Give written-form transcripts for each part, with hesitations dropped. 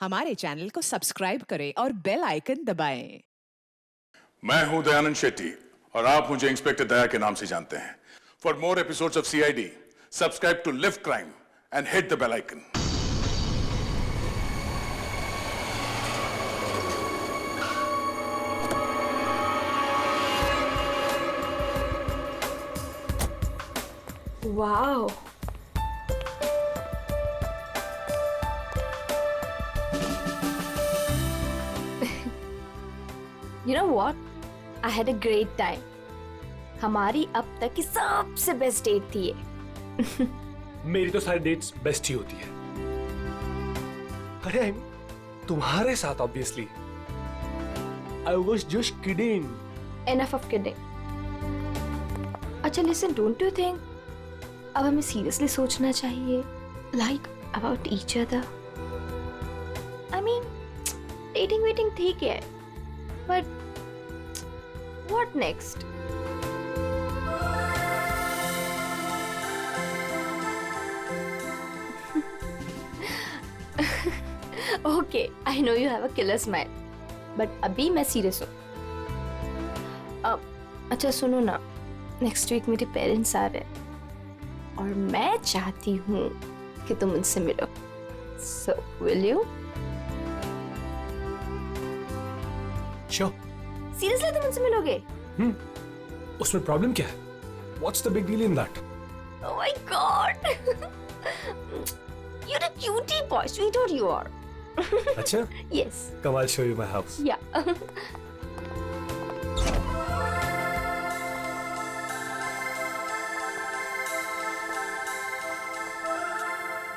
हमारे चैनल को सब्सक्राइब करें और बेल आइकन दबाएं। मैं हूं दयानंद शेट्टी और आप मुझे इंस्पेक्टर दया के नाम से जानते हैं। For more episodes of CID, subscribe to lift crime and hit the bell icon. Wow. You know what? I had a great time. हमारी अब तक की सबसे बेस्ट डेट थी ये। मेरी तो सारी डेट्स बेस्ट ही होती है। अरे तुम्हारे साथ obviously. I was just kidding. Enough of kidding. अच्छा listen, don't you think अब हमें सीरियसली सोचना चाहिए like about each other? I mean, dating waiting ठीक है, but what next? Okay, I know you have a killer smile, but अभी मैं serious हूँ। अच्छा सुनो ना, नेक्स्ट वीक मेरे पेरेंट्स आ रहे हैं और मैं चाहती हूँ कि तुम उनसे मिलो। So will you? Sure. Seriously तुम उनसे मिलोगे? उसमें प्रॉब्लम क्या है? What's the big deal in that? Oh my God! You're a cutie boy, sweetheart you are. अच्छा? Yes. Come, I'll show you my house. Yeah.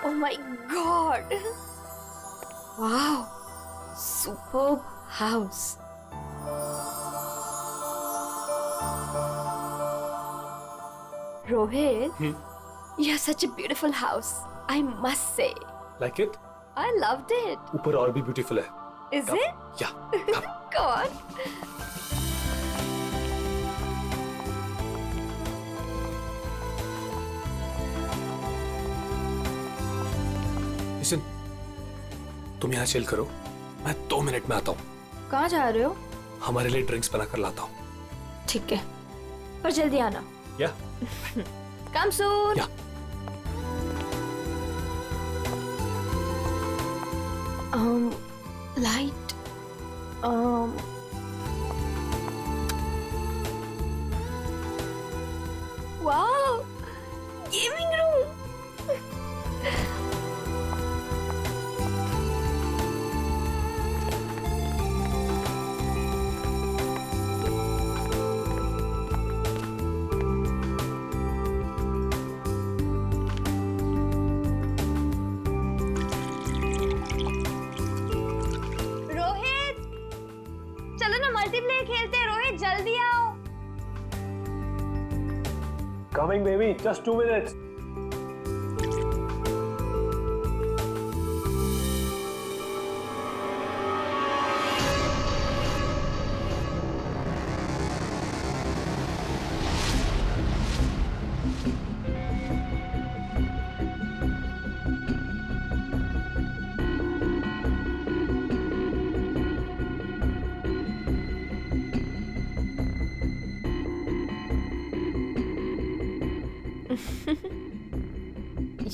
Oh my God! Wow! Superb house. Rohit, you have such a beautiful house. I must say, Like it? I loved it. ऊपर और भी beautiful है। Is it? Yeah. Come. Go on. Listen, तुम यहाँ chill करो। मैं 2 minute में आता हूँ। कहाँ जा रहे हो? हमारे लिए ड्रिंक्स बना कर लाता हूँ। ठीक है, पर जल्दी आना। या? Come soon. या। Light. Wow, gaming room. Rohit, चलो ना मल्टीप्लेयर खेलते हैं। रोहित जल्दी आओ। Coming, baby. Just 2 minutes.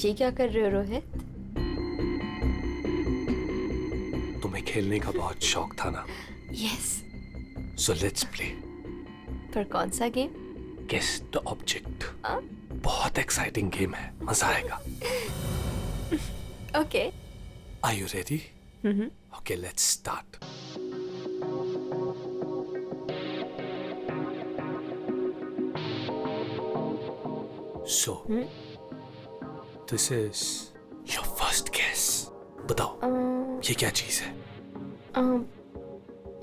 ये क्या कर रहे हो रोहित? तुम्हें खेलने का बहुत शौक था ना? यस। So let's play. पर कौन सा गेम? Guess the object. बहुत एक्साइटिंग गेम है, मजा आएगा। Okay. Are you ready? Okay, let's start. So, this is your first guess. बताओ, ये क्या चीज है?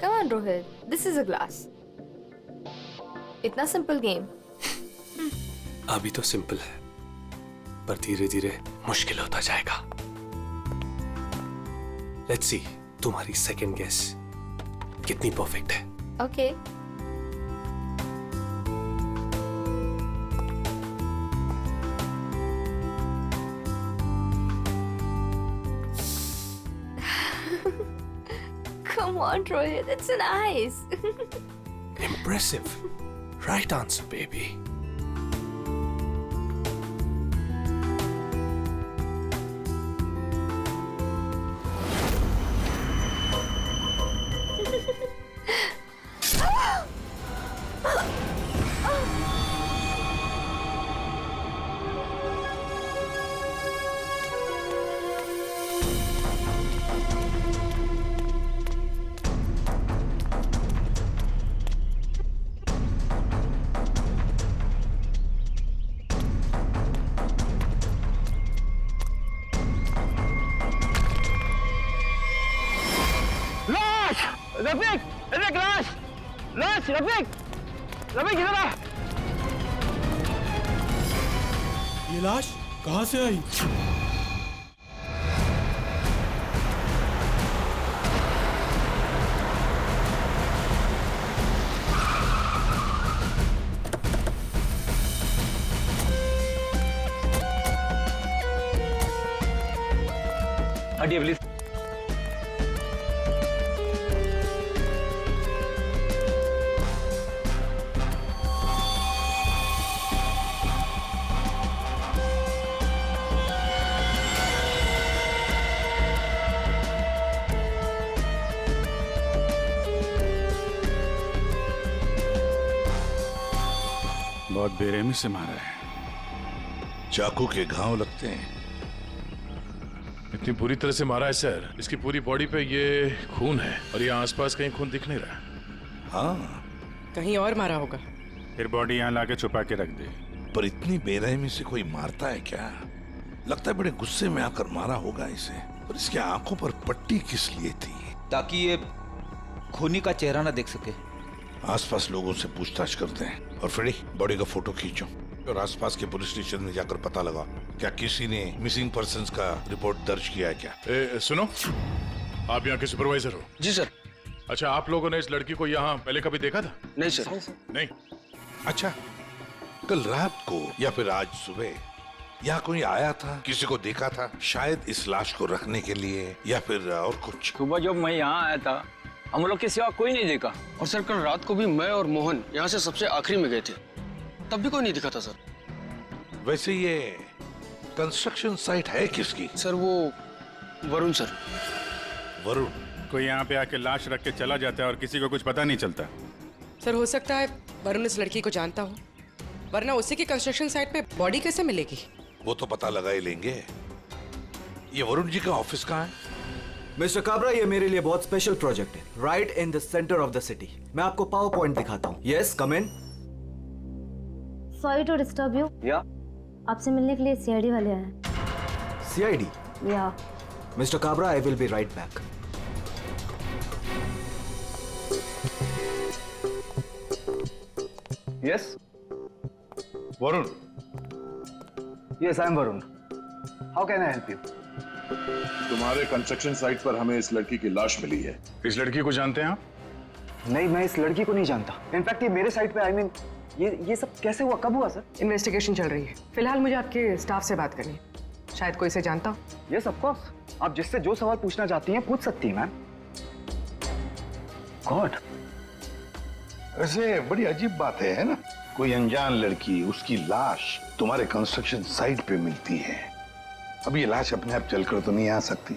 Come on Rohit, this is a glass. इतना सिंपल गेम। अभी तो सिंपल है, पर धीरे धीरे मुश्किल होता जाएगा। Let's see, तुम्हारी सेकंड गेस कितनी परफेक्ट है। Okay. Come on, Rohit. It's nice. Impressive. Right answer, baby. Rafiq, Rafiq लाश, लाश, रफीक, रफीक इधर आ। ये लाश कहाँ से आई? हटिए प्लीज। बहुत बेरहमी से मारा है। चाकू के घाव लगते हैं। इतनी बुरी तरह से मारा है सर, इसकी पूरी बॉडी पे ये खून है और ये आसपास कहीं खून दिख नहीं रहा। हाँ, कहीं और मारा होगा। फिर बॉडी यहाँ लाके छुपा के रख दे। पर इतनी बेरहमी से कोई मारता है क्या? लगता है बड़े गुस्से में आकर मारा होगा इसे। पर इसकी आंखों पर पट्टी किस लिए थी? ताकि ये खूनी का चेहरा ना देख सके। आसपास लोगों से पूछताछ करते हैं और फ्रेडी बॉडी का फोटो खींचो और आसपास के पुलिस स्टेशन में जाकर पता लगा क्या किसी ने मिसिंग पर्संस का रिपोर्ट दर्ज किया है क्या? सुनो, आप यहाँ के सुपरवाइजर हो? जी सर। अच्छा, आप लोगों ने इस लड़की को यहाँ पहले कभी देखा था? नहीं सर। नहीं। अच्छा, कल रात को या फिर आज सुबह यहाँ कोई आया था? किसी को देखा था? शायद इस लाश को रखने के लिए या फिर और कुछ? सुबह जब मैं यहाँ आया था हम लोग के सिवा कोई नहीं देखा। और सर कल रात को भी मैं और मोहन यहाँ से सबसे आखिरी में गए थे, तब भी कोई नहीं दिखा था सर। वैसे ये कंस्ट्रक्शन साइट है किसकी? सर वो वरुण सर। वरुण? कोई यहाँ पे आके लाश रख के चला जाता है और किसी को कुछ पता नहीं चलता। सर हो सकता है वरुण इस लड़की को जानता हो, वरना उसी की कंस्ट्रक्शन साइट पे बॉडी कैसे मिलेगी? वो तो पता लगा ही लेंगे। ये वरुण जी का ऑफिस कहाँ है? मिस्टर काबरा, ये मेरे लिए बहुत स्पेशल प्रोजेक्ट है। Right in the centre of the city. मैं आपको पावर पॉइंट दिखाता हूँ। Yes, come in. Sorry to disturb you. या आपसे मिलने के लिए सीआईडी वाले आए हैं। सीआईडी? या mister Kabra, I will be right back. Yes Varun? Yes I am Varun. How can I help you? तुम्हारे कंस्ट्रक्शन साइट पर हमें इस लड़की की लाश मिली है। इस लड़की को जानते हैं आप? नहीं, मैं इस लड़की को नहीं जानता। इनफैक्ट ये मेरे साइट पे आई मीन ये सब कैसे हुआ, कब हुआ सर? इन्वेस्टिगेशन चल रही है। फिलहाल मुझे आपके स्टाफ से बात करनी है। शायद कोई इसे जानता हो। यस ऑफ कोर्स, आप जिससे जो सवाल पूछना चाहती हैं पूछ सकती हैं मैम। गॉड, वैसे बड़ी अजीब बात है ना? कोई अनजान लड़की, उसकी लाश तुम्हारे कंस्ट्रक्शन साइट पे मिलती है। अब ये लाश अपने आप चलकर तो नहीं आ सकती।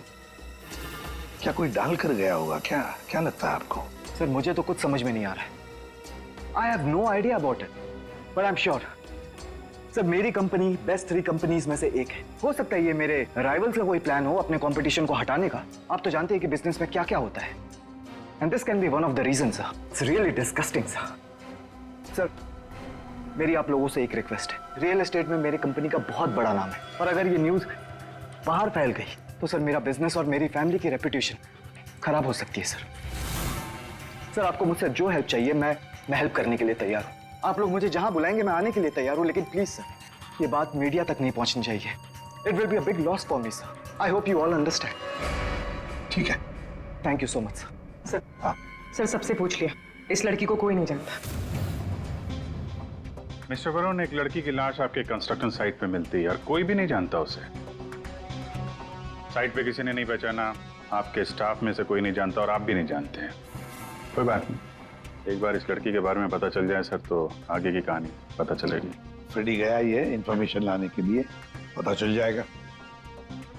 क्या कोई डाल कर गया होगा क्या? क्या लगता है आपको? सर मुझे तो कुछ समझ में नहीं आ रहा है। I have no idea about it, but I am sure sir मेरी कंपनी बेस्ट 3 कंपनीज में से एक है। हो सकता है ये मेरे राइवल्स का कोई प्लान हो अपने कंपटीशन को हटाने का। आप तो जानते हैं कि बिजनेस में क्या क्या होता है, and this can be one of the reason sir. It's really disgusting sir. मेरी आप लोगों से एक रिक्वेस्ट है। रियल एस्टेट में मेरी कंपनी का बहुत बड़ा नाम है, और अगर ये न्यूज बाहर फैल गई तो सर मेरा बिजनेस और मेरी फैमिली की रेपुटेशन खराब हो सकती है सर। आपको मुझसे जो हेल्प चाहिए मैं हेल्प करने के लिए तैयार हूँ। आप लोग मुझे जहां बुलाएंगे मैं आने के लिए तैयार हूँ, लेकिन प्लीज सर ये बात मीडिया तक नहीं पहुंचनी चाहिए। It will be a big loss for me sir. I hope you all understand. ठीक है, thank you so much sir. हाँ सर सबसे पूछ लिया, इस लड़की को कोई नहीं जानता। मिस्टर वरुण, एक लड़की की लाश आपके कंस्ट्रक्शन साइट पे मिलती है और कोई भी नहीं जानता उसे। साइट पे किसी ने नहीं पहचाना, आपके स्टाफ में से कोई नहीं जानता और आप भी नहीं जानते हैं। कोई बात नहीं, एक बार इस लड़की के बारे में पता चल जाए सर तो आगे की कहानी पता चलेगी। फ्रेडी गया ही है इंफॉर्मेशन लाने के लिए, पता चल जाएगा।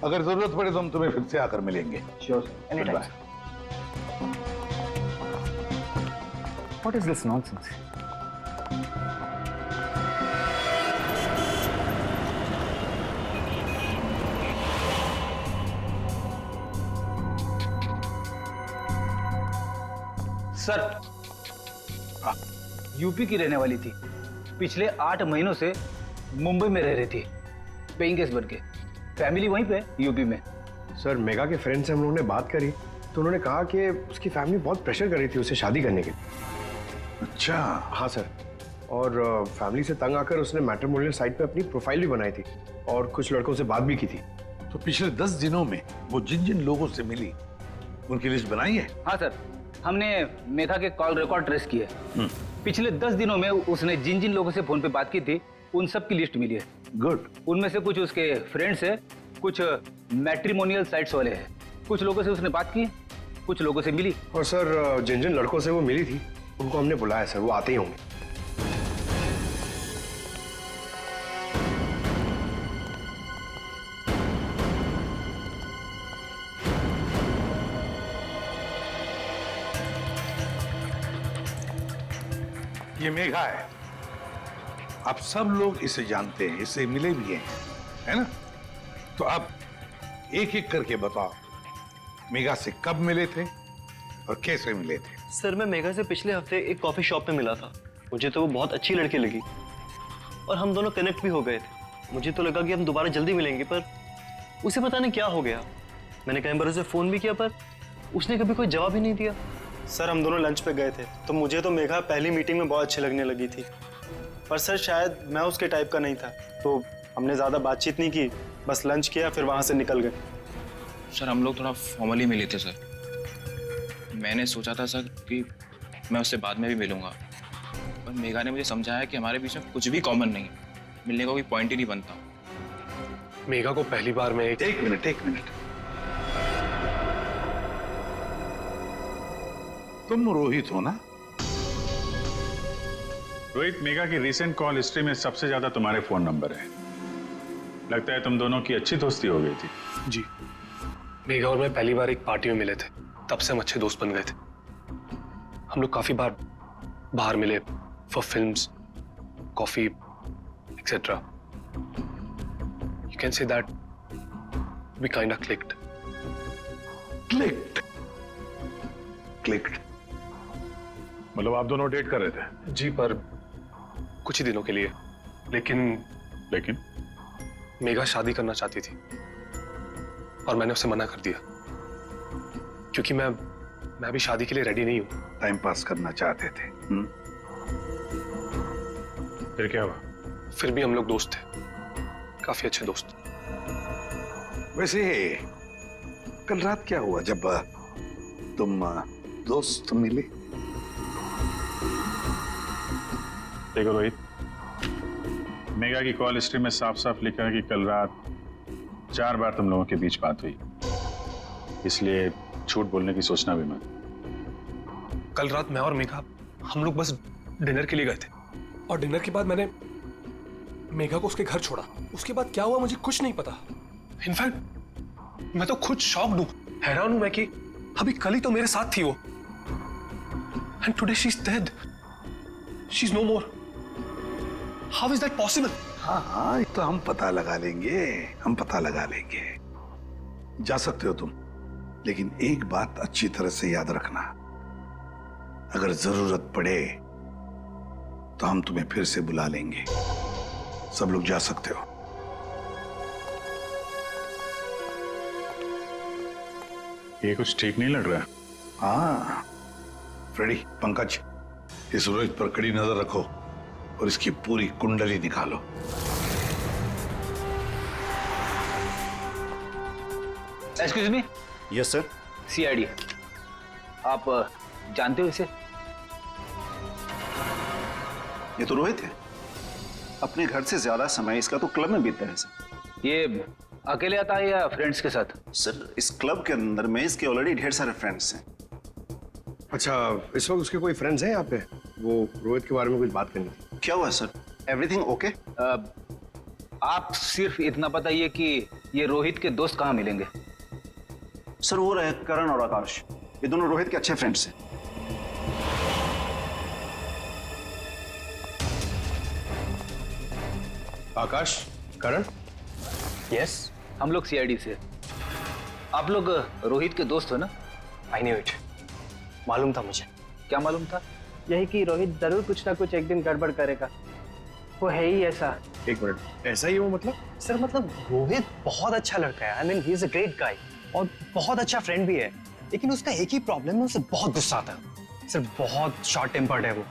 अगर जरूरत पड़े तो हम तुम्हें फिर से आकर मिलेंगे। Sure, any time. What is this nonsense? Sir, UP की रहने वाली थी, पिछले 8 महीनों से मुंबई में रह रही थी, पेइंग गेस्ट बन के। फैमिली वहीं पे यूपी में। सर, मेघा के फ्रेंड से हम लोगों ने बात करी तो उन्होंने कहा कि उसकी फैमिली बहुत प्रेशर कर रही थी उसे शादी करने के लिए। अच्छा। हाँ सर, और फैमिली से तंग आकर उसने मैट्रिमोनियल साइट पे अपनी प्रोफाइल भी बनाई थी और कुछ लड़कों से बात भी की थी। तो पिछले 10 दिनों में वो जिन जिन लोगों से मिली उनकी लिस्ट बनाई है? हाँ सर, हमने मेघा के कॉल रिकॉर्ड ट्रेस किए। पिछले 10 दिनों में उसने जिन जिन लोगों से फोन पे बात की थी उन सब की लिस्ट मिली है। गुड। उनमें से कुछ उसके फ्रेंड्स है, कुछ मैट्रिमोनियल साइट्स वाले हैं। कुछ लोगों से उसने बात की, कुछ लोगों से मिली। और सर, जिन जिन लड़कों से वो मिली थी उनको हमने बुलाया सर, वो आते ही होंगे। ये मेघा है, आप सब लोग इसे जानते हैं, इससे मिले भी हैं, है ना? तो आप एक एक करके बताओ, मेघा से कब मिले थे और कैसे मिले थे? सर, मैं मेघा से पिछले हफ्ते एक कॉफी शॉप में मिला था। मुझे तो वो बहुत अच्छी लड़की लगी और हम दोनों कनेक्ट भी हो गए थे। मुझे तो लगा कि हम दोबारा जल्दी मिलेंगे, पर उसे पता नहीं क्या हो गया। मैंने कई बार उसे फोन भी किया पर उसने कभी कोई जवाब ही नहीं दिया। सर, हम दोनों लंच पे गए थे तो मुझे तो मेघा पहली मीटिंग में बहुत अच्छी लगने लगी थी, पर सर शायद मैं उसके टाइप का नहीं था, तो हमने ज़्यादा बातचीत नहीं की, बस लंच किया फिर वहाँ से निकल गए। सर, हम लोग थोड़ा फॉर्मली मिले थे सर। मैंने सोचा था सर कि मैं उससे बाद में भी मिलूंगा, पर मेघा ने मुझे समझाया कि हमारे बीच में कुछ भी कॉमन नहीं, मिलने का कोई पॉइंट ही नहीं बनता। मेघा को पहली बार मैं एक मिनट। तुम रोहित हो ना? रोहित, मेघा की रिसेंट कॉल हिस्ट्री में सबसे ज्यादा तुम्हारे फोन नंबर है। लगता है तुम दोनों की अच्छी दोस्ती हो गई थी। जी, मेघा और मैं पहली बार एक पार्टी में मिले थे, तब से हम अच्छे दोस्त बन गए थे। हम लोग काफी बार बाहर मिले for films, coffee etcetera. You can say that we kind of clicked. मतलब आप दोनों डेट कर रहे थे? जी, पर कुछ ही दिनों के लिए। लेकिन मेघा शादी करना चाहती थी और मैंने उसे मना कर दिया, क्योंकि मैं भी शादी के लिए रेडी नहीं हूं। टाइम पास करना चाहते थे। फिर क्या हुआ? फिर भी हम लोग दोस्त थे, काफी अच्छे दोस्त। वैसे कल रात क्या हुआ जब तुम दोस्त मिले? देखो रोहित, मेघा की कॉल हिस्ट्री में साफ साफ लिखा है कि कल रात 4 बार तुम लोगों के बीच बात हुई, इसलिए झूठ बोलने की सोचना भी मत। कल रात मैं और मेघा हम लोग बस डिनर के लिए गए थे और डिनर के बाद मैंने मेघा को उसके घर छोड़ा। उसके बाद क्या हुआ मुझे कुछ नहीं पता। इनफैक्ट मैं तो खुद शॉक्ड हूं, हैरान हूं मैं कि अभी कल ही तो मेरे साथ थी वो, and today she is dead, she is no more. How is that possible? हाँ, ये तो हम पता लगा लेंगे, जा सकते हो तुम, लेकिन एक बात अच्छी तरह से याद रखना, अगर जरूरत पड़े तो हम तुम्हें फिर से बुला लेंगे। सब लोग जा सकते हो। ये कुछ ठीक नहीं लग रहा। हाँ फ्रेडी, पंकज, इस रोहित पर कड़ी नजर रखो और इसकी पूरी कुंडली निकालो। Excuse me. Yes sir. CID, आप जानते हो इसे? ये तो रोहित है, अपने घर से ज्यादा समय इसका तो क्लब में बीतता है सर। ये अकेले आता है या फ्रेंड्स के साथ? सर इस क्लब के अंदर में इसके ऑलरेडी ढेर सारे फ्रेंड्स हैं। अच्छा, इस वक्त उसके कोई फ्रेंड्स हैं यहाँ पे? वो रोहित के बारे में कुछ बात करनी थी। क्या हुआ सर? Everything okay? आप सिर्फ इतना बताइए कि ये रोहित के दोस्त कहाँ मिलेंगे? सर वो रहे करण और आकाश, ये दोनों रोहित के अच्छे फ्रेंड्स हैं। आकाश, करण? यस, हम लोग सीआईडी से। आप लोग रोहित के दोस्त हो ना? आई न्यू इट, मालूम था मुझे। क्या मालूम था? यही कि रोहित जरूर कुछ ना कुछ एक दिन गड़बड़ करेगा, वो है ही ऐसा। एक मिनट, ऐसा ही वो मतलब? सर मतलब रोहित बहुत अच्छा लड़का है, I mean he is a great guy और बहुत अच्छा फ्रेंड भी है, लेकिन उसका एक ही प्रॉब्लम है, उसे बहुत गुस्सा आता है। सर बहुत शॉर्ट टेम्पर्ड है वो,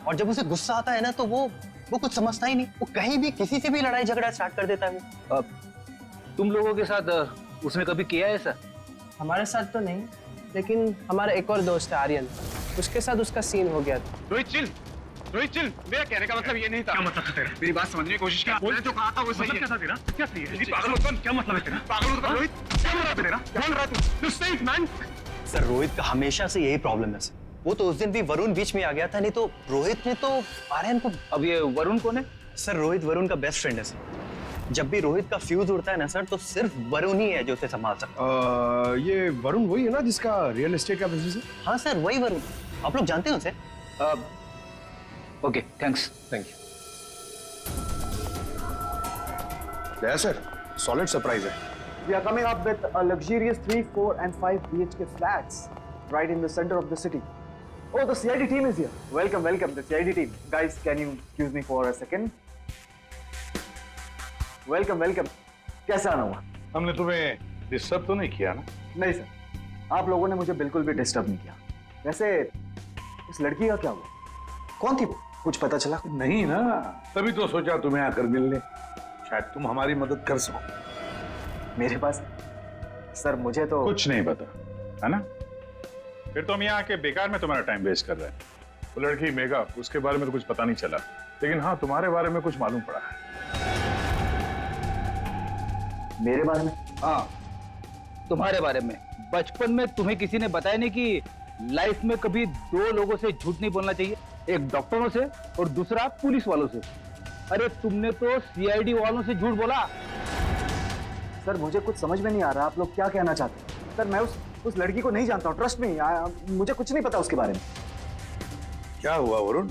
और जब उसे गुस्सा आता है ना तो वो कुछ समझता ही नहीं, वो कहीं भी किसी से भी लड़ाई झगड़ा स्टार्ट कर देता है वो। तुम लोगों के साथ उसने कभी किया है ऐसा? हमारे साथ तो नहीं, लेकिन हमारा एक और दोस्त है आर्यन, उसके साथ उसका सीन हो गया था। रोहित चिल, मेरा कहने का मतलब ये नहीं था। क्या मतलब था तेरा? मेरी बात समझने की कोशिश कर। मैंने जो कहा था वो सही है। क्या था तेरा? क्या सही है? पागल मत बन, क्या मतलब है तेरा? पागल मत बन रोहित, क्या बोल रहा है तेरा? क्या बोल रहा है तू? You stay man. Sir Rohit का हमेशा से यही प्रॉब्लम है सर, वो तो उस दिन भी वरुण बीच में आ गया था, नहीं तो रोहित ने तो आर्यन को। अब ये वरुण कौन है? सर रोहित वरुण का बेस्ट फ्रेंड है सर, जब भी रोहित का फ्यूज उड़ता है ना सर तो सिर्फ वरुण ही है जो उसे संभाल सकता है। ये वरुण वही है ना जिसका रियल एस्टेट का बिजनेस है? हाँ सर वही वरुण, आप लोग जानते हैं उसे? Okay thanks. Thank you sir, solid surprise है। We are coming up with a luxurious 3, 4 and 5 BHK flats right in the center of the city. Oh, the CID team is here. Welcome, the CID team. Guys, can you excuse me for a second? Welcome. कैसा आना हुआ? हमने तुम्हें disturb तो नहीं किया ना? नहीं सर, आप लोगों ने मुझे बिल्कुल भी डिस्टर्ब नहीं किया। वैसे इस लड़की का क्या हुआ? कौन थी वो? कुछ पता चला? नहीं ना, तभी तो सोचा तुम्हें आकर मिलने, शायद तुम हमारी मदद कर सको। मेरे पास सर मुझे तो कुछ नहीं पता है ना? फिर तो हम यहाँ आके बेकार में तुम्हारा टाइम वेस्ट कर रहे हैं। वो लड़की मेघा, उसके बारे में तो कुछ पता नहीं चला, लेकिन हाँ तुम्हारे बारे में कुछ मालूम पड़ा है। मेरे बारे में? हाँ तुम्हारे बारे में। बचपन में तुम्हें किसी ने बताया नहीं कि लाइफ में कभी दो लोगों से झूठ नहीं बोलना चाहिए, एक डॉक्टरों से और दूसरा पुलिस वालों से। अरे तुमने तो सीआईडी वालों से झूठ बोला। सर मुझे कुछ समझ में नहीं आ रहा, आप लोग क्या कहना चाहते हैं? सर मैं उस लड़की को नहीं जानता हूँ, ट्रस्ट मी, मुझे कुछ नहीं पता उसके बारे में। क्या हुआ वरुण,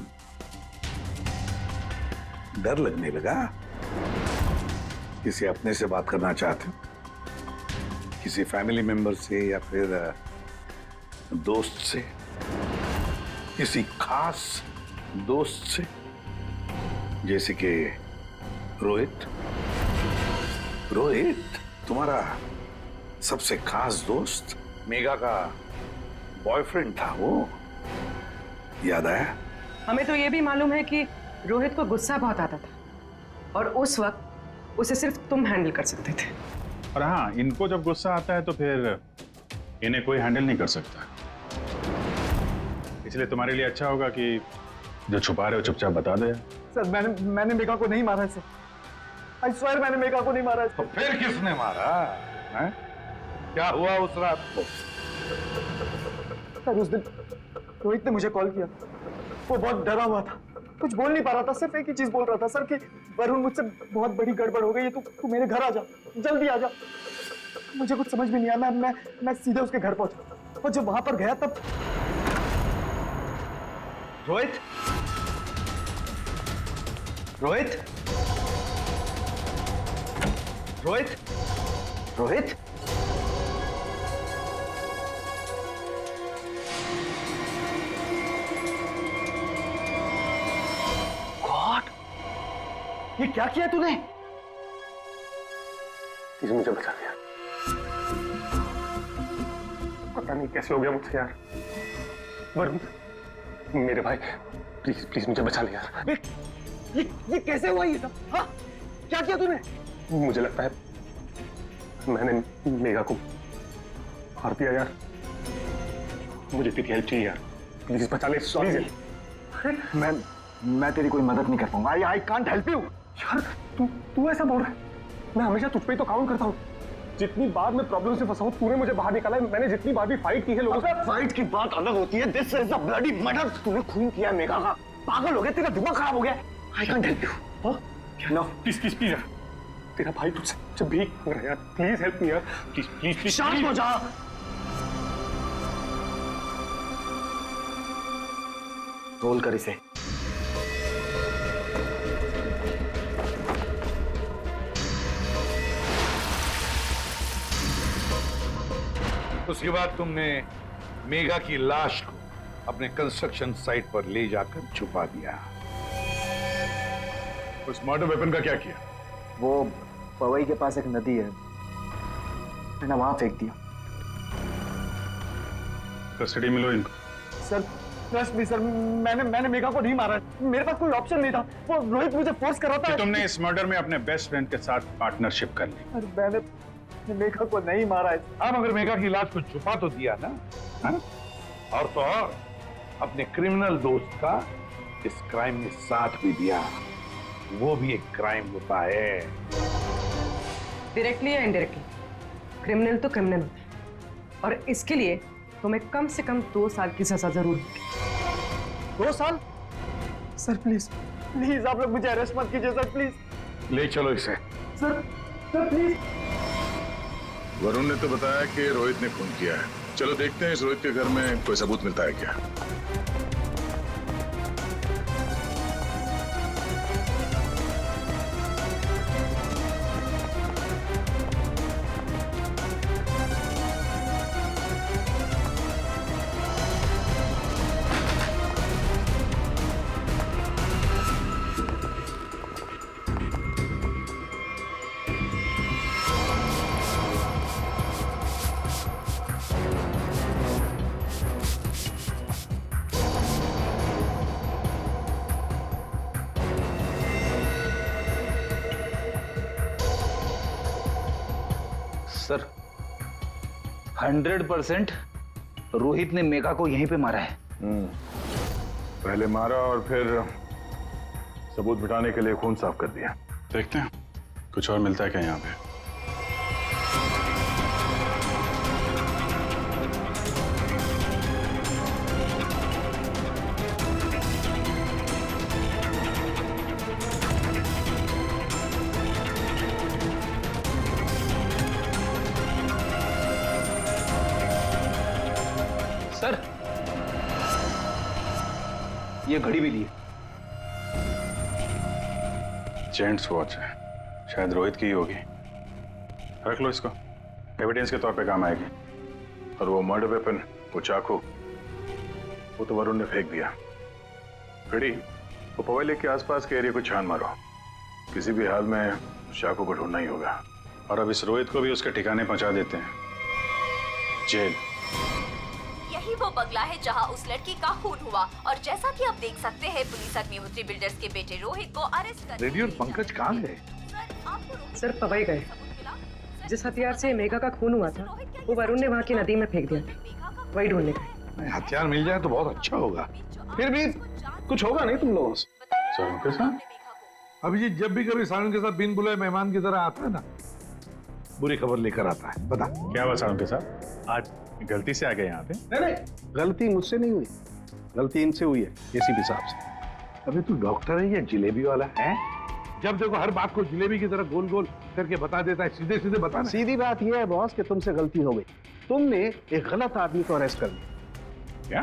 डर लगने लगा? किसी अपने से बात करना चाहते हो? किसी फैमिली मेंबर से या फिर दोस्त से? किसी खास दोस्त से जैसे कि रोहित? तुम्हारा सबसे खास दोस्त मेघा का बॉयफ्रेंड था वो, याद आया? हमें तो ये भी मालूम है कि रोहित को गुस्सा बहुत आता था और उस वक्त उसे सिर्फ तुम हैंडल कर सकते थे। और हाँ, इनको जब गुस्सा आता है तो फिर इन्हें कोई हैंडल नहीं कर सकता, इसलिए तुम्हारे लिए अच्छा होगा कि जो छुपा रहे हो चुपचाप बता दो। सर मैंने मेघा को नहीं मारा है। आई स्वेयर मैंने मेघा को नहीं मारा है। तो फिर किसने मारा है? क्या हुआ उस रात को? सर उस दिन रोहित ने मुझे कॉल किया, वो बहुत डरा हुआ था, कुछ बोल नहीं पा रहा था, सिर्फ एक ही चीज बोल रहा था सर कि वरुण मुझसे बहुत बड़ी गड़बड़ हो गई है, तू मेरे घर आ जा, जल्दी आ जा। मुझे कुछ समझ में नहीं आया, मैं सीधे उसके घर पहुंचा और जब वहां पर गया तब रोहित गॉड, ये क्या किया तूने? प्लीज मुझे बचा दिया, पता नहीं कैसे हो गया मुझसे यार। वरुण मेरे भाई, प्लीज मुझे बचा ले यार। ये कैसे हुआ ये सब? हाँ क्या किया तूने? मुझे लगता है मैंने मेघा को मार दिया यार, मुझे तेरी हेल्प चाहिए यार, प्लीज बचा ले। सॉरी मैं तेरी कोई मदद नहीं कर पाऊंगा। I can't help you. यार तू ऐसा बोल रहा है? मैं हमेशा तुझ पे ही तो काउंट करता हूँ। जितनी बार मैं प्रॉब्लम से फंसा हूं तूने मुझे बाहर निकाला है। मैंने जितनी बार भी फाइट की है लोगों से। फाइट की बात अलग होती है। This is a bloody murder. तूने खून किया मेघा का। पागल हो गया, तेरा दिमाग खराब हो गया। I can't help you. No please please please यार, तेरा भाई तुझसे भीख मांग रहा है यार, प्लीज हेल्प मी यार, प्लीज प्लीज प्लीज। शांत हो जा। रोल कर इसे। उसके बाद तुमने मेघा की लाश को अपने कंस्ट्रक्शन साइट पर ले जाकर छुपा दिया। उस मर्डर वेपन का क्या किया? वो पवई के पास एक नदी है, मैंने वहां फेंक दिया। कस्टडी में लो इनको। सर ट्रस्ट मी सर, मैंने मेघा को नहीं मारा, मेरे पास कोई ऑप्शन नहीं था। वो रोहित मुझे फोर्स कर रहा था। तुमने इस मर्डर में अपने बेस्ट फ्रेंड के साथ पार्टनरशिप कर ली। अरे मैंने मेघा को नहीं मारा है। अब अगर मेघा की लाश को छुपा तो दिया ना, हा? और तो और अपने क्रिमिनल दोस्त का इस क्राइम में साथ भी दिया। वो भी एक क्राइम होता है। डायरेक्टली या इनडायरेक्टली क्रिमिनल तो क्रिमिनल होता है, और इसके लिए तुम्हें कम से कम 2 साल की सजा जरूर होगी। 2 साल? सर प्लीज प्लीज आप लोग मुझे अरेस्ट मत कीजिए सर, प्लीज। ले चलो इसे। Sir sir please. वरुण ने तो बताया कि रोहित ने खून किया है। चलो देखते हैं इस रोहित के घर में कोई सबूत मिलता है क्या। सर 100% रोहित ने मेघा को यहीं पे मारा है। पहले मारा और फिर सबूत मिटाने के लिए खून साफ कर दिया। देखते हैं कुछ और मिलता है क्या यहाँ पे। सर ये घड़ी भी ली है। जेंट्स वॉच है, शायद रोहित की ही होगी। रख लो इसको, एविडेंस के तौर पे काम आएगी। और वो मर्डर वेपन, वो चाकू, वो तो वरुण ने फेंक दिया। घड़ी, वो पवई लेक के आसपास के एरिया को छान मारो। किसी भी हाल में उस चाकू को ढूंढना ही होगा। और अब इस रोहित को भी उसके ठिकाने पहुंचा देते हैं, जेल। यही वो बंगला है जहां उस लड़की का खून हुआ, और जैसा कि आप देख सकते हैं पुलिस अग्निहोत्री बिल्डर्स के बेटे रोहित को अरेस्ट कर। रेडी और पंकज कहाँ गए? सर पवई गए। जिस हथियार से मेघा का खून हुआ था वो वरुण ने वहाँ की नदी में फेंक दिया था, वही ढूंढने गए। हथियार मिल जाए तो बहुत अच्छा होगा। फिर भी कुछ होगा नहीं तुम लोगों से। सारुण के साथ? अभिजीत जब भी कभी सारुण के साथ बिन बुलाए मेहमान की तरह आता है ना, बुरी खबर लेकर आता है। बता क्या हुआ सारुण के साथ? आज गलती से आ गए यहाँ पे? नहीं, गलती मुझसे नहीं हुई, गलती इनसे हुई है एसीपी साहब से। अबे तू डॉक्टर है या जिलेबी वाला है? जब देखो हर बात को जिलेबी की तरह गोल गोल करके बता देता है। सीधे सीधे बता। सीधी बात यह है बॉस कि तुमसे गलती हो गई। तुमने एक गलत आदमी को अरेस्ट कर लिया। क्या?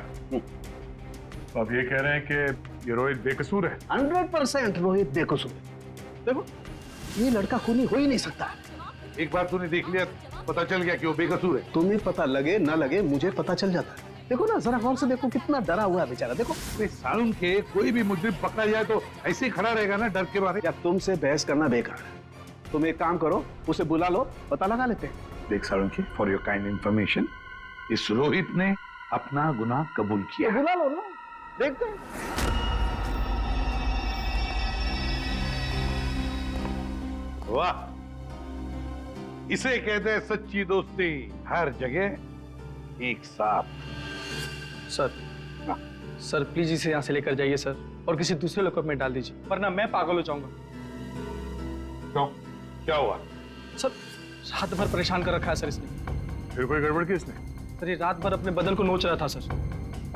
तो आप ये कह रहे हैं कि ये रोहित बेकसूर है? 100% रोहित बेकसूर है। देखो ये लड़का खूनी हो ही नहीं सकता। एक बार तूने देख लिया, पता चल गया कि वो बेकसूर है। तुम्हें पता लगे ना लगे मुझे पता चल जाता है। देखो ना जरा गौर से देखो, कितना डरा हुआ है बेचारा। देखो सारुण के कोई भी मुजरिम पकड़ा जाए तो ऐसे ही खड़ा रहेगा ना डर के मारे। या तुमसे बहस करना बेकार है। तुम एक काम करो, उसे बुला लो, पता लगा लेते हैं। देख सारुण की, फॉर योर काइंड इंफॉर्मेशन, इस रोहित ने अपना गुनाह कबूल किया। बुला लो ना, देखते हैं। वाह, इसे कहते हैं सच्ची दोस्ती। हर जगह एक साथ। सर प्लीज इसे यहाँ से लेकर जाइए सर, और किसी दूसरे लॉकअप में डाल दीजिए, वरना मैं पागल हो जाऊंगा। क्यों? क्या हुआ? रात भर परेशान कर रखा है सर इसने। फिर कोई गड़बड़ की इसने? सर ये रात भर अपने बदन को नोच रहा था सर,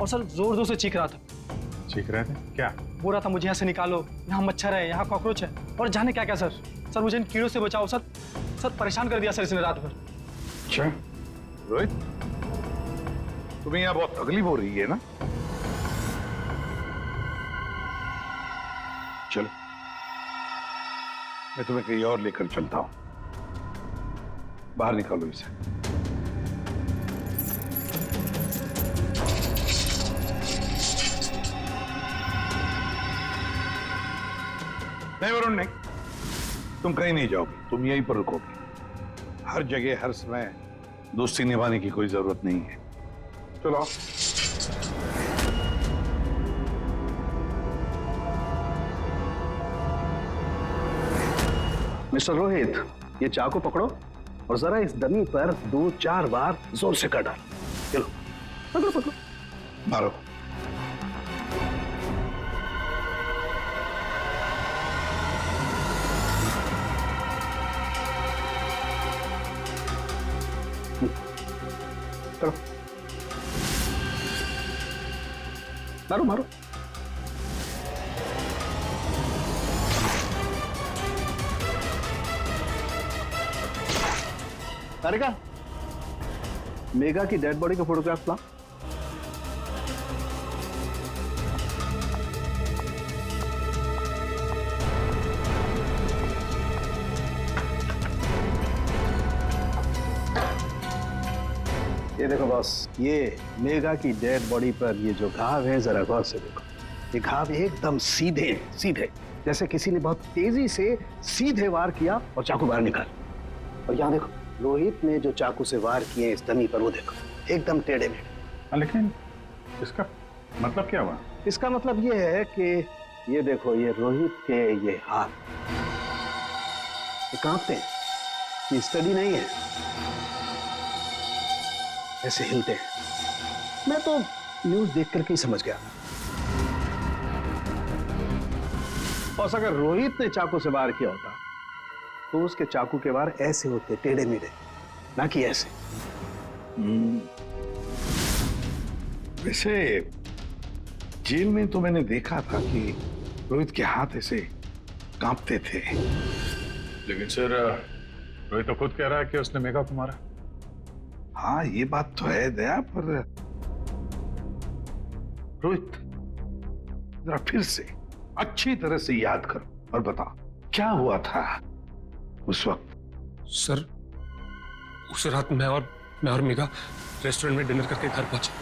और सर जोर जोर से चीख रहा था। चीख रहे थे क्या? बोल रहा था मुझे यहाँ से निकालो, यहाँ मच्छर है, यहाँ कॉकरोच है, और जाने क्या क्या सर। सर मुझे इन कीड़ों से बचाओ सर। सर परेशान कर दिया सर इसने रात भर। अच्छा रोहित, तुम्हें यहाँ बहुत तकलीफ हो रही है ना? चलो मैं तुम्हें कहीं और लेकर चलता हूं। बाहर निकालो इसे। नहीं वरुण नहीं, तुम कहीं नहीं जाओगे, तुम यहीं पर रुकोगे। हर जगह हर समय दोस्ती निभाने की कोई जरूरत नहीं है। चलो मिस्टर रोहित, ये चाकू पकड़ो और जरा इस डमी पर 2-4 बार जोर से कर डाल। चलो पकड़ो पकड़ो, मारो। करो, मारो मारो। तारिका, मेघा की डेड बॉडी का फोटोग्राफ ला। ये देखो बॉस, ये मेघा की डेड बॉडी पर ये जो घाव है, जरा गौर से देखो। ये घाव एकदम सीधे सीधे, जैसे किसी ने बहुत तेजी से सीधे वार किया और चाकू बाहर निकाल। और यहाँ देखो, रोहित ने जो चाकू से वार किए इस डमी पर, वो देखो एकदम टेढ़े मेढ़े। लेकिन इसका मतलब क्या हुआ? इसका मतलब ये है कि ये देखो, ये रोहित के ये हाथ, ये कांपते हैं, ये स्टडी नहीं है, ऐसे हिलते हैं। मैं तो न्यूज देख करके ही समझ गया। और अगर रोहित ने चाकू से वार किया होता तो उसके चाकू के वार ऐसे होते, टेढ़े मेढ़े, ना कि ऐसे। वैसे जेल में तो मैंने देखा था कि रोहित के हाथ ऐसे कांपते थे। लेकिन सर, रोहित तो खुद कह रहा है कि उसने मेघा को मारा। हाँ ये बात तो है दया, पर रोहित जरा फिर से अच्छी तरह से याद करो और बताओ क्या हुआ था उस वक्त। सर उस रात मैं और मेघा रेस्टोरेंट में डिनर करके घर पहुंचे।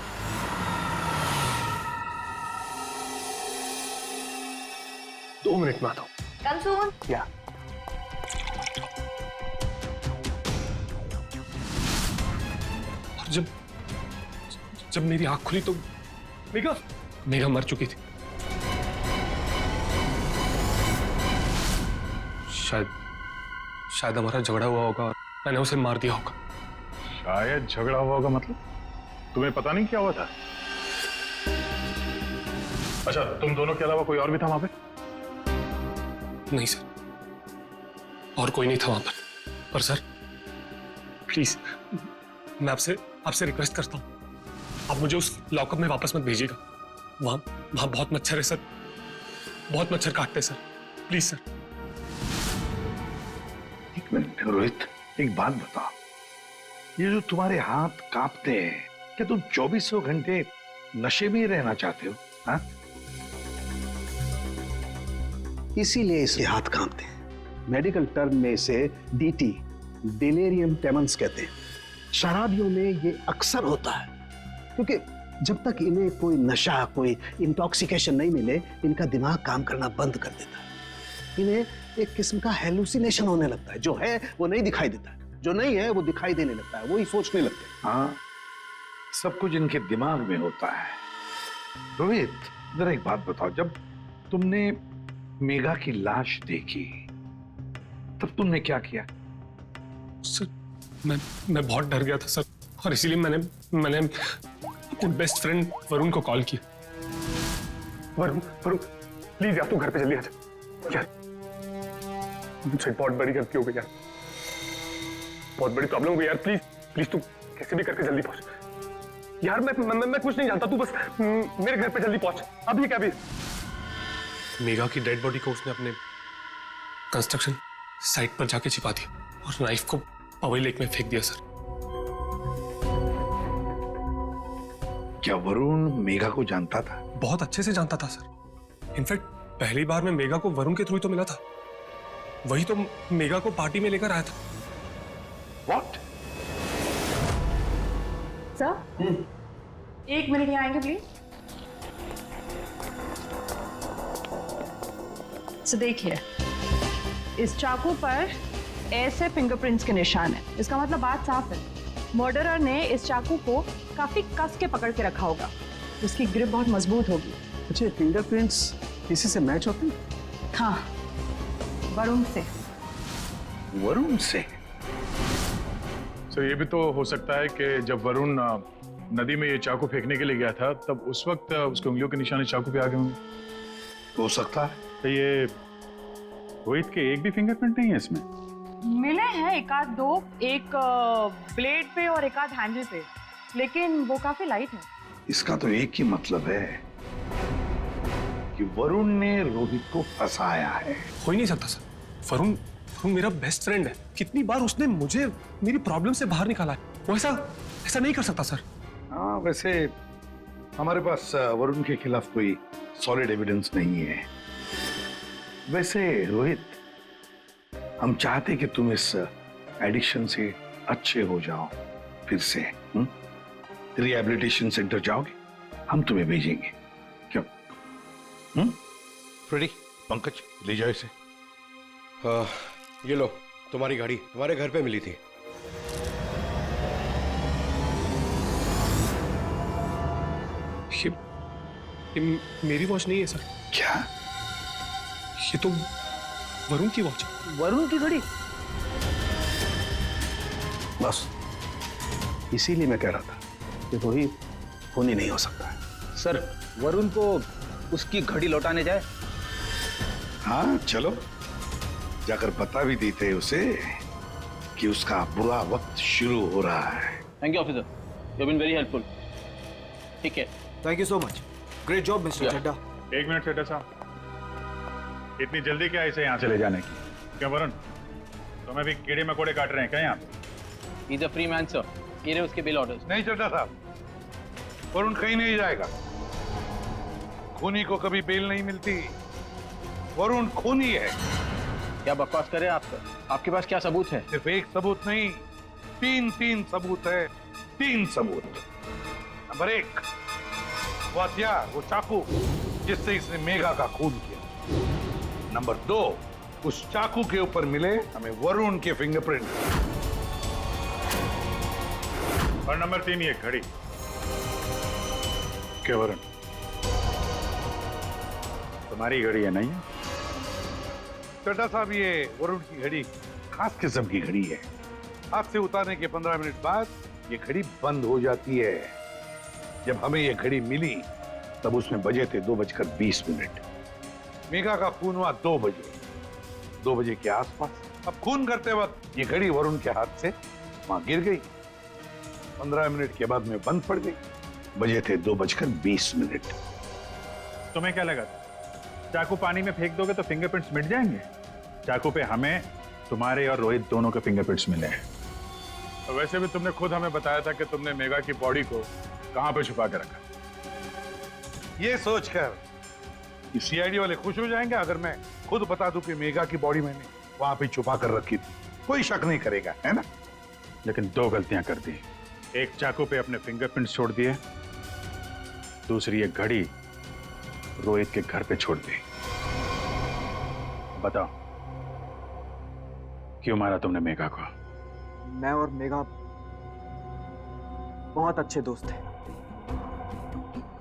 दो मिनट में आता हूं। कम सून। क्या? और जब मेरी आंख खुली तो मेघा मर चुकी थी। शायद हमारा झगड़ा हुआ होगा और मैंने उसे मार दिया होगा। शायद झगड़ा हुआ होगा मतलब? तुम्हें पता नहीं क्या हुआ था? अच्छा, तुम दोनों के अलावा कोई और भी था वहां पे? नहीं सर, और कोई नहीं था वहां पर सर प्लीज मैं आपसे रिक्वेस्ट करता हूं, आप मुझे उस लॉकअप में वापस मत भेजिएगा। वहां बहुत मच्छर है सर, बहुत मच्छर काटते हैं सर, प्लीज सर। एक मिनट रोहित, एक बात बताओ, ये जो तुम्हारे हाथ कांपते हैं, क्या तुम 2400 घंटे नशे में ही रहना चाहते हो? हाँ, इसीलिए इसके हाथ कांपते हैं। मेडिकल टर्म में इसे डीटी, डिलेरियम ट्रेमेंस कहते हैं। शराबियों में ये अक्सर होता है, क्योंकि जब तक इन्हें कोई नशा, कोई इंटॉक्सिकेशन नहीं मिले, इनका दिमाग काम करना बंद कर देता है। इन्हें एक किस्म का हेलुसिनेशन होने लगता है। जो है वो नहीं दिखाई देता है, जो नहीं है वो दिखाई देने लगता है, वही सोचने लगते हैं। हाँ, सब कुछ इनके दिमाग में होता है। रोहित जरा एक बात बताओ, जब तुमने मेघा की लाश देखी तब तुमने क्या किया? सर मैं बहुत डर गया था सर, और इसीलिए मैंने अपने बेस्ट फ्रेंड वरुण को कॉल किया। वरुण प्लीज यार, तू घर पे जल्दी आ जा यार, मुझसे बहुत बड़ी गलती हो गई यार। बहुत बड़ी प्रॉब्लम हो गई यार, प्लीज प्लीज तू कैसे भी करके जल्दी पहुंच यार। मैं कुछ नहीं जानता, तू बस मेरे घर पे जल्दी पहुंच। अभी क्या भी मेघा की डेड बॉडी को उसने अपने कंस्ट्रक्शन साइट पर जाके छिपा दी और नाइफ को पवई लेक में फेंक दिया सर। क्या वरुण मेघा को जानता था? बहुत अच्छे से जानता था सर। इनफैक्ट पहली बार मैं मेघा को वरुण के थ्रू तो मिला था, वही तो मेघा को पार्टी में लेकर आया था। What? सर, 1 मिनट यहाँ आएंगे प्लीज। तो देखिए, इस चाकू पर ऐसे फिंगरप्रिंट्स के निशान है। इसका मतलब बात साफ है, मर्डरर ने इस चाकू को काफी कस के पकड़ के रखा होगा। उसकी ग्रिप बहुत मजबूत होगी। अच्छा, फिंगरप्रिंट्स किसी से मैच होते हैं? हाँ, वरुण से। वरुण से? सर ये भी तो हो सकता है कि जब वरुण नदी में ये चाकू फेंकने के लिए गया था, तब उस वक्त उसके उंगलियों के निशान चाकू पे आ गए होंगे। हो सकता है। तो ये रोहित के एक भी फिंगरप्रिंट नहीं है इसमें? मिले हैं एक आध दो, एक ब्लेड पे और एक आध हैंडल पे, लेकिन वो काफी लाइट है। इसका तो एक ही मतलब है कि वरुण ने रोहित को फंसाया है। हो ही नहीं सकता सर, वरुण मेरा बेस्ट फ्रेंड है। कितनी बार उसने मुझे मेरी प्रॉब्लम से बाहर निकाला है, वो ऐसा नहीं कर सकता सर। हाँ, वैसे हमारे पास वरुण के खिलाफ कोई सॉलिड एविडेंस नहीं है। वैसे रोहित, हम चाहते कि तुम इस एडिक्शन से अच्छे हो जाओ, फिर से रिहैबिलिटेशन सेंटर जाओगे, हम तुम्हें भेजेंगे। क्यों? फ्रेडी, पंकज ले जाओ इसे। ये लो, तुम्हारी गाड़ी तुम्हारे घर पे मिली थी। ये मेरी वॉच नहीं है सर। क्या? ये तो वरुण की वॉच है। वरुण की घड़ी? बस इसीलिए मैं कह रहा था कि रोहित खूनी नहीं हो सकता है। सर, वरुण को उसकी घड़ी लौटाने जाए? हाँ चलो, जाकर बता भी देते उसे कि उसका बुरा वक्त शुरू हो रहा है। Thank you officer, you been very helpful. ठीक है, thank you so much. Great job mister Chadha. 1 minute Chadha साहब, इतनी जल्दी क्या इसे यहाँ से ले जाने की? क्या वरुण, तुम्हें भी कीड़े मकोड़े काट रहे हैं क्या यहाँ पे? He's a free man, sir. ये रहे उसके बिल ऑर्डर्स। नहीं चड्ढा साहब, वरुण कहीं नहीं जाएगा। खूनी को कभी बेल नहीं मिलती। वरुण खूनी है। क्या बकवास कर रहे हैं आप सर? आपके पास क्या सबूत है? सिर्फ एक सबूत नहीं, तीन सबूत है। 3 सबूत। नंबर 1, वो हथियार, वो चाकू जिससे इसने मेघा का खून किया। नंबर 2, उस चाकू के ऊपर मिले हमें वरुण के फिंगरप्रिंट। और नंबर 3 ये घड़ी। क्या वरुण, तुम्हारी घड़ी है नहीं? चड्ढा साहब, ये वरुण की घड़ी खास किस्म की घड़ी है। हाथ से उतारने के 15 मिनट बाद ये घड़ी बंद हो जाती है। जब हमें ये घड़ी मिली तब उसमें बजे थे 2:20। मेघा का खून हुआ 2 बजे के आसपास। अब खून करते वक्त ये घड़ी वरुण के हाथ से वहां गिर गई। 15 मिनट के बाद में बंद पड़ गई। बजे थे 2:20। तुम्हें क्या लगा, चाकू पानी में फेंक दोगे तो फिंगरप्रिंट्स मिट जाएंगे? चाकू पे हमें, तुम्हारे और रोहित दोनों के फिंगरप्रिंट्स मिले हैं। और वैसे भी तुमने खुद हमें बताया था कि तुमने मेघा की बॉडी को कहां पे छुपा के रखा। ये सोचकर कि सीआईडी वाले खुश हो जाएंगे अगर मैं खुद बता दूं कि मेघा की बॉडी मैंने वहां पे छुपा कर रखी थी। कोई शक नहीं करेगा, है ना? लेकिन 2 गलतियां कर दी। एक चाकू पे अपने फिंगरप्रिंट्स छोड़ दिए, दूसरी एक घड़ी रोहित के घर पे छोड़ दी। बताओ, क्यों मारा तुमने मेघा को? मैं और मेघा बहुत अच्छे दोस्त थे।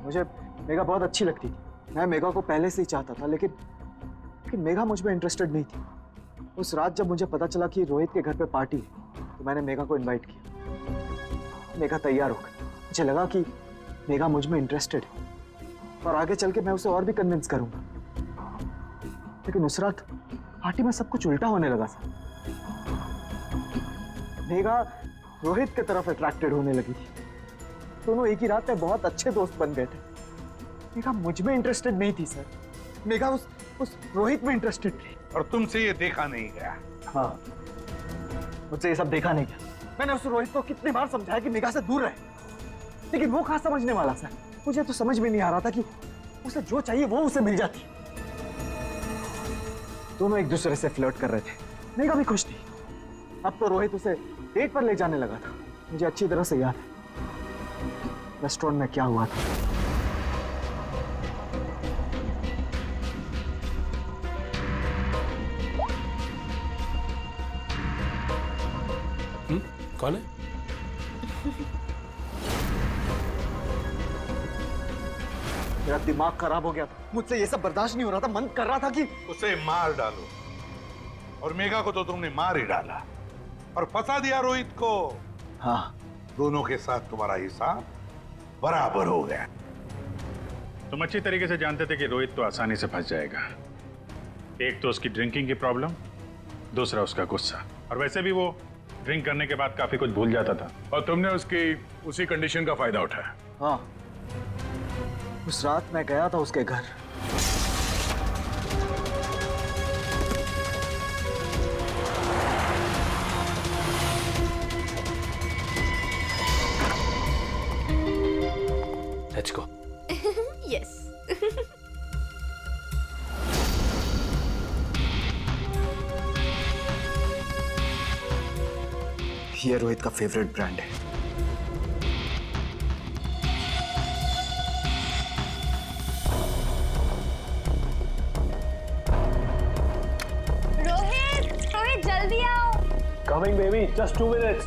मुझे मेघा बहुत अच्छी लगती थी। मैं मेघा को पहले से ही चाहता था, लेकिन मेघा मुझ में इंटरेस्टेड नहीं थी। उस रात जब मुझे पता चला कि रोहित के घर पे पार्टी है, तो मैंने मेघा को इनवाइट किया। मेघा तैयार हो गई। मुझे लगा कि मेघा मुझ में इंटरेस्टेड है और आगे चल के मैं उसे और भी कन्विंस करूंगा। लेकिन उस रात पार्टी में सब कुछ उल्टा होने लगा सर। मेघा रोहित की तरफ अट्रैक्टेड होने लगी थी। दोनों एक ही रात में बहुत अच्छे दोस्त बन गए थे। मेघा मुझ में इंटरेस्टेड नहीं थी सर, मेघा उस रोहित में इंटरेस्टेड थी। और तुमसे ये देखा नहीं गया? हाँ, मुझसे ये सब देखा नहीं गया। मैंने उस रोहित को कितनी बार समझाया कि मेघा से दूर रहे, लेकिन वो कहाँ समझने वाला सर। मुझे तो समझ में नहीं आ रहा था कि उसे जो चाहिए वो उसे मिल जाती। दोनों एक दूसरे से फ्लर्ट कर रहे थे, मेघा भी खुश थी। अब तो रोहित उसे डेट पर ले जाने लगा था। मुझे अच्छी तरह से याद है रेस्टोरेंट में क्या हुआ था। कौन है? मेरा दिमाग खराब हो गया था, मुझसे ये सब बर्दाश्त नहीं हो रहा था। मन कर रहा था कि उसे मार डालो। और मेघा को तो तुमने मार ही डाला और फंसा दिया रोहित को। हाँ, दोनों के साथ तुम्हारा हिसाब बराबर हो गया। तुम अच्छी तरीके से जानते थे कि रोहित तो आसानी से फंस जाएगा। एक तो उसकी ड्रिंकिंग की प्रॉब्लम, दूसरा उसका गुस्सा। और वैसे भी वो ड्रिंक करने के बाद काफी कुछ भूल जाता था। और तुमने उसकी उसी कंडीशन का फायदा उठाया। हाँ, उस रात मैं गया था उसके घर। Let's go. Yes. ये रोहित का फेवरेट ब्रांड है। रोहित जल्दी आओ। Coming baby, just 2 minutes.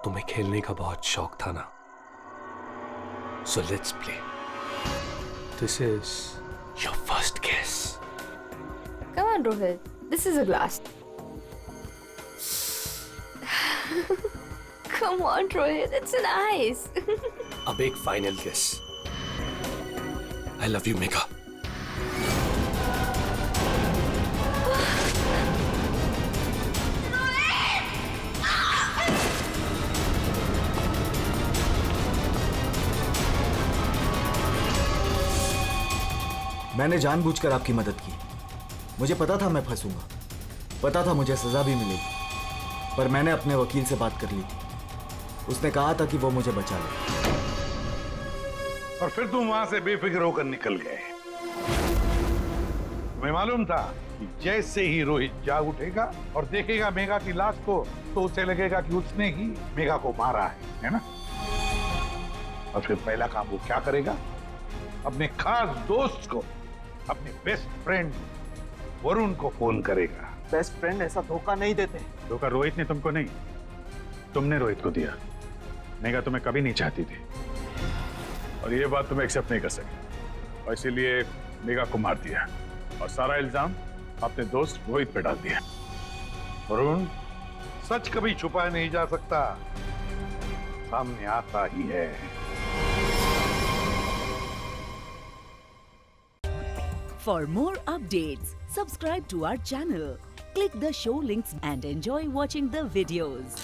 तुम्हें खेलने का बहुत शौक था ना, so let's play. This is your first kiss. Come on, Rohit. This is a glass. Come on, Rohit. It's nice. अब एक फाइनल किस. I love you, Megha. मैंने जानबूझकर आपकी मदद की। मुझे पता था मैं फंसूंगा, पता था मुझे सजा भी मिलेगी, पर मैंने अपने वकील से बात कर ली थी। उसने कहा था कि वो मुझे बचा ले। और फिर तुम वहां से बेफिक्र होकर निकल गए। तुम्हें मालूम था कि जैसे ही रोहित जाग उठेगा और देखेगा मेघा की लाश को, तो उसे लगेगा कि उसने ही मेघा को मारा है ना? और फिर पहला काम वो क्या करेगा? अपने खास दोस्त को, अपने बेस्ट फ्रेंड वरुण को फोन करेगा। बेस्ट फ्रेंड ऐसा धोखा नहीं देते। धोखा रोहित ने तुमको नहीं, तुमने रोहित को दिया। मेघा तुम्हें कभी नहीं चाहती थी और ये बात तुम एक्सेप्ट नहीं कर सके, और इसीलिए मेघा को मार दिया और सारा इल्जाम अपने दोस्त रोहित पे डाल दिया। वरुण, सच कभी छुपाया नहीं जा सकता, सामने आता ही है। For more updates, subscribe to our channel, click the show links and enjoy watching the videos.